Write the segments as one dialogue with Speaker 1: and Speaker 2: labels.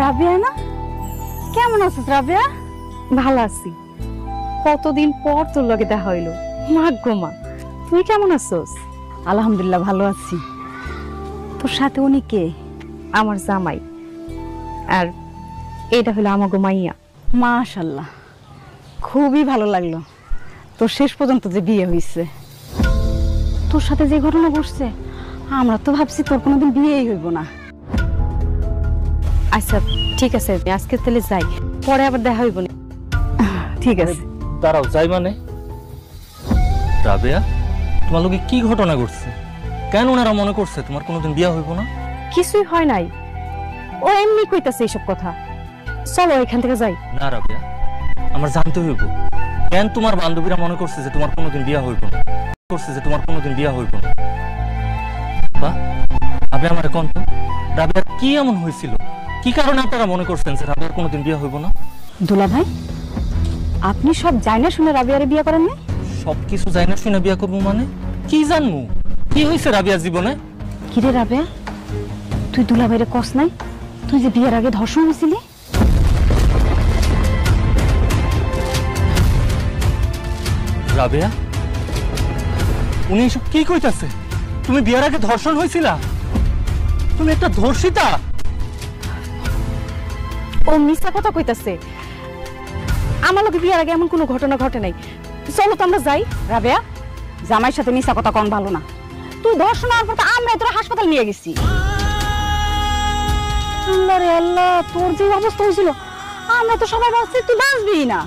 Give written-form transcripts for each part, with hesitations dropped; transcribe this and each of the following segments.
Speaker 1: রাবিয়া না? কেমন আছিস রাবিয়া?
Speaker 2: ভালো আছি। কতদিন পর তোর লগে দেখা হইলো। মা গো মা, তুই কেমন আছোস?
Speaker 1: আলহামদুলিল্লাহ ভালো আছি।
Speaker 2: তোর সাথে উনি কে? আমার জামাই। আর এটা হলো আমাগো মাইয়া।
Speaker 1: মাশাআল্লাহ, খুবই ভালো লাগলো তোর শেষ পর্যন্ত যে বিয়ে হয়েছে। তোর সাথে যে ঘটনা ঘটছে আমরা তো ভাবছি তোর কোনোদিন বিয়েই হইব না।
Speaker 2: আচ্ছা ঠিক আছে, আজকে তাহলে যাই, পরে আবার দেখা হইব না।
Speaker 1: ঠিক আছে।
Speaker 3: দাঁড়াও, যাই মানে? রাবেয়া, তোমার লোকে কি ঘটনা ঘটছে? কেন ওনারা মনে করছে তোমার কোনোদিন বিয়ে হইব না?
Speaker 2: কিছুই হয় নাই, ও এমনি কইতাছে এইসব কথা। চলো এখান থেকে যাই।
Speaker 3: না রাবেয়া, আমার জানতে হইব কেন তোমার বান্ধবীরা মনে করছে যে তোমার কোনোদিন বিয়ে হইব না, বা আপনি আমার কোন তো রাবেয়ার কি এমন হয়েছিল, কি কারণে আপনারা মনে করছেন যে রাবেয়ার কোনোদিন বিয়ে হইব না?
Speaker 1: দুলা ভাই, আপনি সব জানা শুনে রাবিয়ারে বিয়ে করেন না?
Speaker 3: সবকিছু জানি না শুনে বিয়ে করবো মানে? কি জানবো কি হয়েছে রাবিয়ার জীবনে?
Speaker 1: কিরে রাবিয়া, তুই দুলা ভাইরে কস নাই তুই যে বিয়ের আগে ধর্ষণ হয়েছিলি?
Speaker 3: রাবেয়া, উনি এসব কি কইতাছে? তুমি বিয়ের আগে ধর্ষণ হয়েছিলা? তুমি একটা ধর্ষিতা?
Speaker 2: ও মিথ্যা কথা কইতাছে। আমার লোকে বিয়ের আগে এমন কোনো ঘটনা ঘটে নাই। চলো তো আমরা যাই।
Speaker 1: রাবিয়া, জামাইয়ের সাথে মিশা কথা কোন ভালো না। তুই ধর্ষণ হওয়ার পর তো আমরা তোর হাসপাতাল নিয়ে গেছি। আল্লাহ রে আল্লাহ, তোর যে অবস্থা হয়েছিল আমরা তো সবাই ভাবছি তুই বাঁচবি না।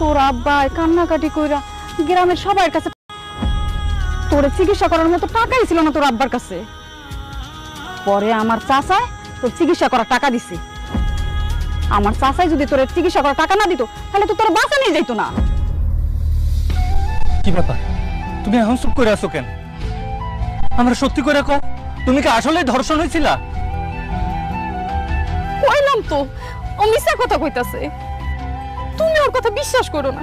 Speaker 1: তোর আব্বা কান্নাকাটি কইরা গ্রামের সবার কাছে তোর চিকিৎসা করার মতো টাকাই ছিল না তোর আব্বার কাছে। পরে আমার চাচায় তোর চিকিৎসা করার টাকা দিছে। আমার চাচাই যদি তোর চিকিৎসা করার টাকা না দিত তাহলে তো তোর বাঁচা নিয়ে যাইতো না।
Speaker 3: কি ব্যাপার, তুমি এখন চুপ করে আছো কেন? আমরা সত্যি করে কও, তুমি কি আসলে ধর্ষণ হয়েছিলা?
Speaker 2: কইলাম তো ও মিথ্যা কথা কইতাছে। তুমি ওর কথা বিশ্বাস করো না।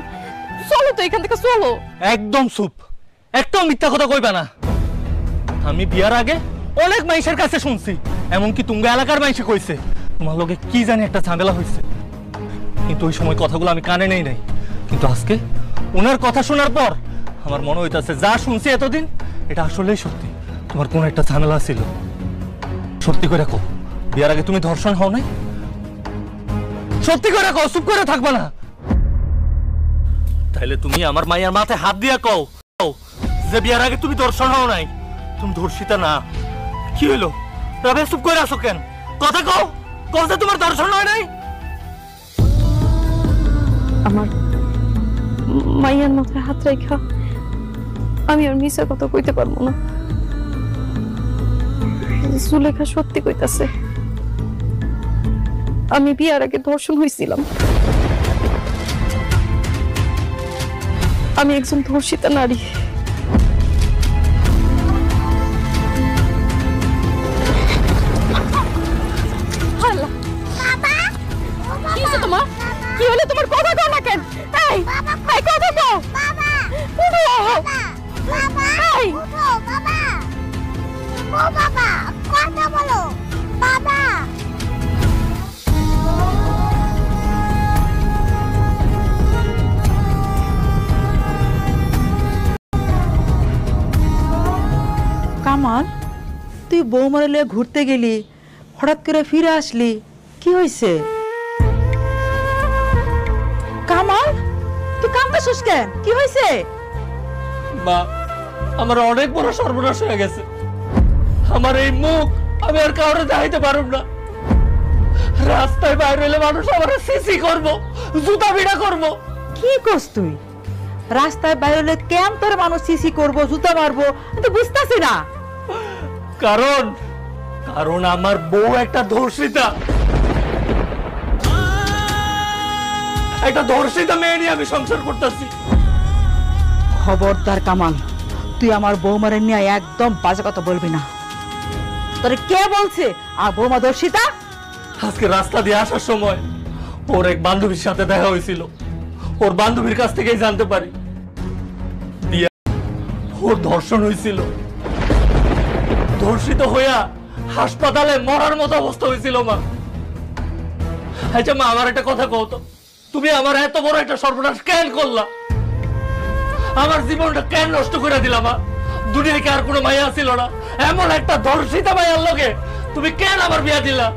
Speaker 2: চলো তো এখান থেকে, চলো।
Speaker 3: একদম চুপ, একদম মিথ্যা কথা কইবা না। আমি বিয়ার আগে অনেক মাইশের কাছে শুনছি, এমনকি তুঙ্গা এলাকার মাইশে কইছে তোমার লগে কি জানি একটা ঝামেলা হয়েছে, কিন্তু ওই সময় কথাগুলো আমি কানে নেই নাই। কিন্তু আজকে ওনার কথা শোনার পর আমার মনে হইতাছে যা শুনছি এতদিন এটা আসলেই সত্যি। তোমার কোন একটা ঝামেলা ছিল। সত্যি করে কও, বিয়ার আগে তুমি ধর্ষণ হও নাই? সত্যি করে কও, চুপ করে থাকবা না। তাইলে তুমি আমার মায়ের মাথায় হাত দিয়া কও যে বিয়ার আগে তুমি ধর্ষণ হও নাই, তুমি ধর্ষিতা না। কি হইলো রাবেয়া, চুপ করে আসো কেন? কথা কও, কও যে তোমার ধর্ষণ হয় নাই।
Speaker 2: আমার মাইয়ার মাথায় হাত রাখা আমি আর মিথ্যা কথা কইতে পারবো না। সুলেখা সত্যি কইতাছে, আমি বিয়ার আগে ধর্ষণ হয়েছিলাম। আমি একজন ধর্ষিতা নারী। তোমার কি হলো? তোমার কথা কও না কেন? এই কথা কও।
Speaker 4: কথা বলো বাবা।
Speaker 5: কামাল, তুই বৌমার লয়ে ঘুরতে গেলি, হঠাৎ করে ফিরে আসলি, কি হয়েছে? কামাল, তুই কাঁদতেছিস কেন? কি হয়েছে?
Speaker 3: মা, আমার অনেক বড় সর্বনাশ হয়ে গেছে। আমার এই মুখ আমি আর কাউরে দেখাইতে পারব না। রাস্তায় বাইরে এলে মানুষ আমার সিসি করবো, জুতা বিড়া করবো।
Speaker 5: কি করছ তুই? রাস্তায় বাইরে কেমন তোর মানুষ সিসি করবো, জুতা মারবো, আমি তো বুঝতেছি না।
Speaker 3: কারণ কারণ আমার বউ একটা ধর্ষিতা। একটা ধর্ষিতা মেয়ে নিয়ে আমি সংসার করতেছি।
Speaker 5: খবরদার কামাল, তুই আমার বৌমারে নিয়ে একদম বাজে কথা বলবি না। তোরে কে বলছে আর বৌমা দর্শিতা?
Speaker 3: আজকে রাস্তা দিয়ে আসার সময় ওর এক বান্ধবীর সাথে দেখা হয়েছিল। ওর বান্ধবীর কাছ থেকেই জানতে পারি ওর ধর্ষণ হয়েছিল। ধর্ষিত হইয়া হাসপাতালে মরার মতো অবস্থা হয়েছিল। মা, আচ্ছা মা, আমার একটা কথা কও তো, তুমি আমার এত বড় একটা সর্বনাশ কেন করলা? আমার জীবনটা কেন নষ্ট করে দিলা মা? দুনিয়ায় কি আর কোনো মায়া ছিল না? এমন একটা ধর্ষিতা মায়ার লগে তুমি কেন আমার বিয়া দিলা?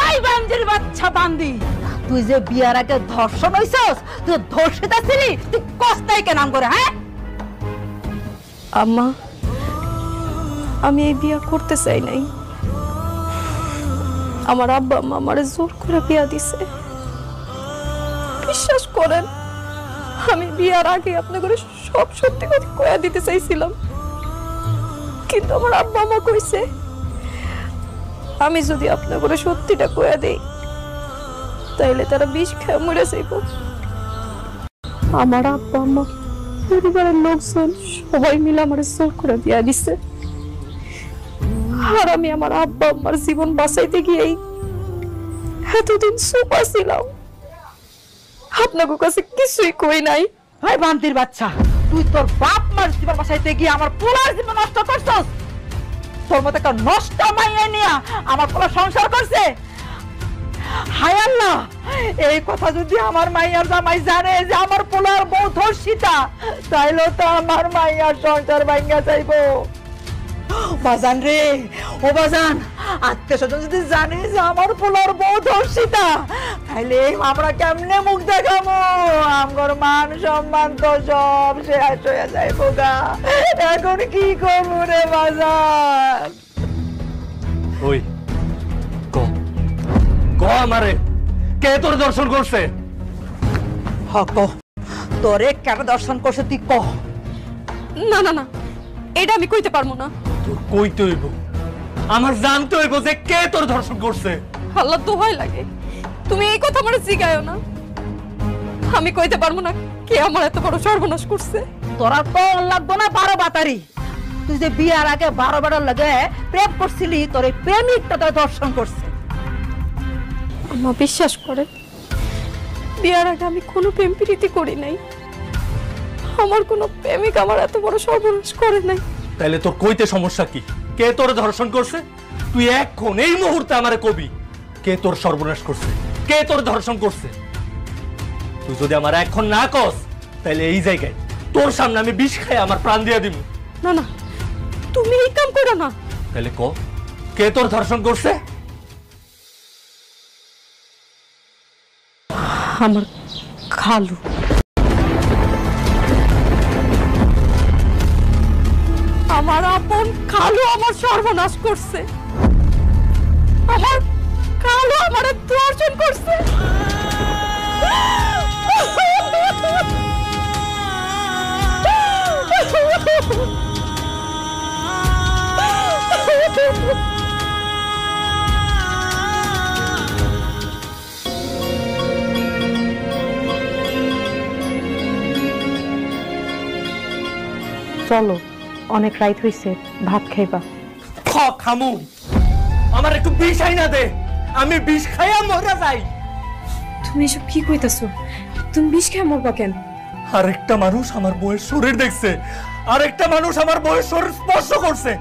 Speaker 5: এই বান্দির বাচ্চা বান্দি, তুই যে বিয়ার আগে ধর্ষণ হইছস, তুই ধর্ষিতা ছিলি, তুই কস্তাই কেন নাম করে? হ্যাঁ
Speaker 2: আম্মা, আমি এই বিয়া করতে চাই নাই। আমার আব্বা আম্মা আমারে জোর করে বিয়া দিছে। বিশ্বাস করেন, আমি বিয়ার আগে আপনাদের সব সত্যি কথা কইয়া দিতে চাইছিলাম, কিন্তু আমার আব্বা আম্মা কইছে আমি যদি আপনাদের সত্যিটা কইয়া দেই তাইলে তারা বিষ খেয়ে মরে যাইব। আমার আব্বা আম্মা, পরিবারের লোকজন সবাই মিলে আমার জোর করে বিয়া দিছে। আর আমি আমার আব্বা আম্মার জীবন বাঁচাইতে গিয়েই এতদিন চুপ ছিলাম, আপনাদের কাছে কিছুই কই নাই।
Speaker 5: এই বান্দির বাচ্চা, তুই তোর বাপ মার জীবন বাঁচাইতে গিয়ে আমার পোলার জীবন নষ্ট করছস। তোর মতো একটা নষ্ট মাইয়া নিয়া আমার পোলা সংসার করছে। হায় আল্লাহ, এই কথা যদি আমার মাইয়ার জামাই জানে যে আমার পোলার বউ ধর্ষিতা, তাইলে তো আমার মাইয়ার সংসার ভাঙ্গা যাইবো। বাজান রে, ও বাজান, আত্মীয় স্বজন যদি জানে যে আমার পোলার বউ ধর্ষিতা, তাইলে আমরা কেমনে মুখ দেখাবো? আমার মান সম্মান তো সব শেষ হয়ে যাইবো গা। এখন কি করবো রে বাজান?
Speaker 3: ওই ক আমারে কে তোর দর্শন করছে?
Speaker 5: হক, তোরে কেন দর্শন করছে তুই কহ।
Speaker 2: না না না, এটা আমি কইতে পারবো না।
Speaker 3: তোর কইতে হইব, আমার জানতে হইব যে কে তোর ধর্ষণ করছে।
Speaker 2: আল্লাহ দোহাই লাগে, তুমি এই কথা আমার জিগায়ও না। আমি কইতে পারবো না কে আমার এত বড় সর্বনাশ করছে।
Speaker 5: তোরা তো লাগবো না 12 বাতারি। তুই যে বিয়ার আগে 12 বেড়ার লাগে প্রেম করছিলি, তোর এই প্রেমিকটা তোর দর্শন করছে।
Speaker 2: আম্মা বিশ্বাস করে, বিয়ার আগে আমি কোনো প্রেম প্রীতি করি নাই। আমার কোনো প্রেমিক আমার এত বড় সর্বনাশ করে নাই।
Speaker 3: তাইলে তোর কইতে সমস্যা কি? কে তোর ধর্ষণ করছে? তুই এখন এই মুহূর্তে আমারে কবি কে তোর সর্বনাশ করছে, কে তোর ধর্ষণ করছে। তুই যদি আমার এখন না কস, তাহলে এই জায়গায় তোর সামনে আমি বিষ খাই আমার প্রাণ দিয়ে দিব।
Speaker 2: না না, তুমি এই কাম করো না।
Speaker 3: তাহলে ক, কে তোর ধর্ষণ করছে?
Speaker 2: আমার খালু। আমার আপন খালু আমার সর্বনাশ করছে। আমার খালু আমার ধর্ষণ করছে। চলো, অনেক রাত হইছে, ভাত খাইবা।
Speaker 3: খামু, আমার একটু বিষ আইনা দে, আমি বিষ খাইয়া মরে যাই।
Speaker 2: তুমি এসব কি কইতাছো? তুমি বিষ খেয়ে মরবা কেন?
Speaker 3: আরেকটা মানুষ আমার বউয়ের শরীর দেখছে, আরেকটা মানুষ আমার বউয়ের শরীর স্পর্শ করছে,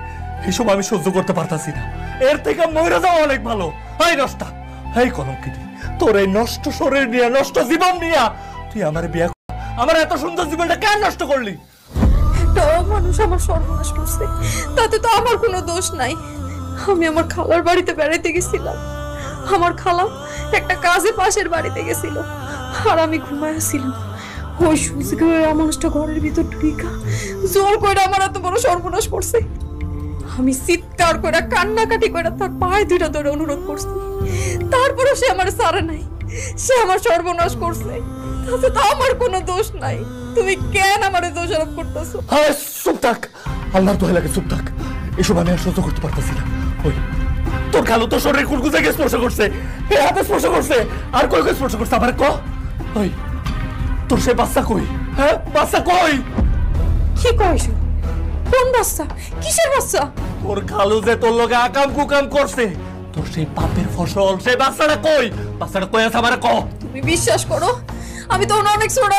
Speaker 3: এইসব আমি সহ্য করতে পারতাছি না। এর থেকে মরে যাওয়া অনেক ভালো। এই নষ্টা, এই কলঙ্কিনী, তোর এই নষ্ট শরীর নিয়ে, নষ্ট জীবন নিয়ে তুই আমার বিয়ে, আমার এত সুন্দর জীবনটা কেন নষ্ট করলি?
Speaker 2: মানুষ আমার সর্বনাশ করছে, তাতে তো আমার কোনো দোষ নাই। আমি আমার খালার বাড়িতে বেড়াইতে গেছিলাম। আমার খালা একটা কাজে পাশের বাড়িতে গেছিল, আর আমি ঘুমাইছিলাম। ওই সুযোগে মানুষটা ঘরের ভিতর ঢুকা জোর করে আমার এত বড় সর্বনাশ করছে। আমি চিৎকার করে কান্নাকাটি করে তার পায়ে দুইটা ধরে অনুরোধ করছি, তারপরে সে আমার সারে নাই, সে আমার সর্বনাশ করছে। তাতে তো আমার কোনো দোষ নাই। তুমি কেন আমারে দোষারোপ করতেছো?
Speaker 3: হ্যাঁ, চুপ থাক, আল্লাহর দোহাই লাগে চুপ থাক। এসব আমি আর সহ্য করতে পারতাছি না। ওই তোর খালু তোর শরীরে কোন জায়গায় স্পর্শ করছে? এই হাতে স্পর্শ করছে, আর কই কই স্পর্শ করছে? আমার ক, ওই তোর সে বাচ্চা কই? হ্যাঁ, বাচ্চা কই?
Speaker 2: কি কইছো? কোন বাচ্চা? কিসের বাচ্চা?
Speaker 3: তোর খালু যে তোর লগে আকাম কুকাম করছে, তোর সেই পাপের ফসল, সেই বাচ্চাটা কই? বাচ্চাটা কই আছে আমার ক?
Speaker 2: তুমি বিশ্বাস করো, আমি তো অনেক ছোট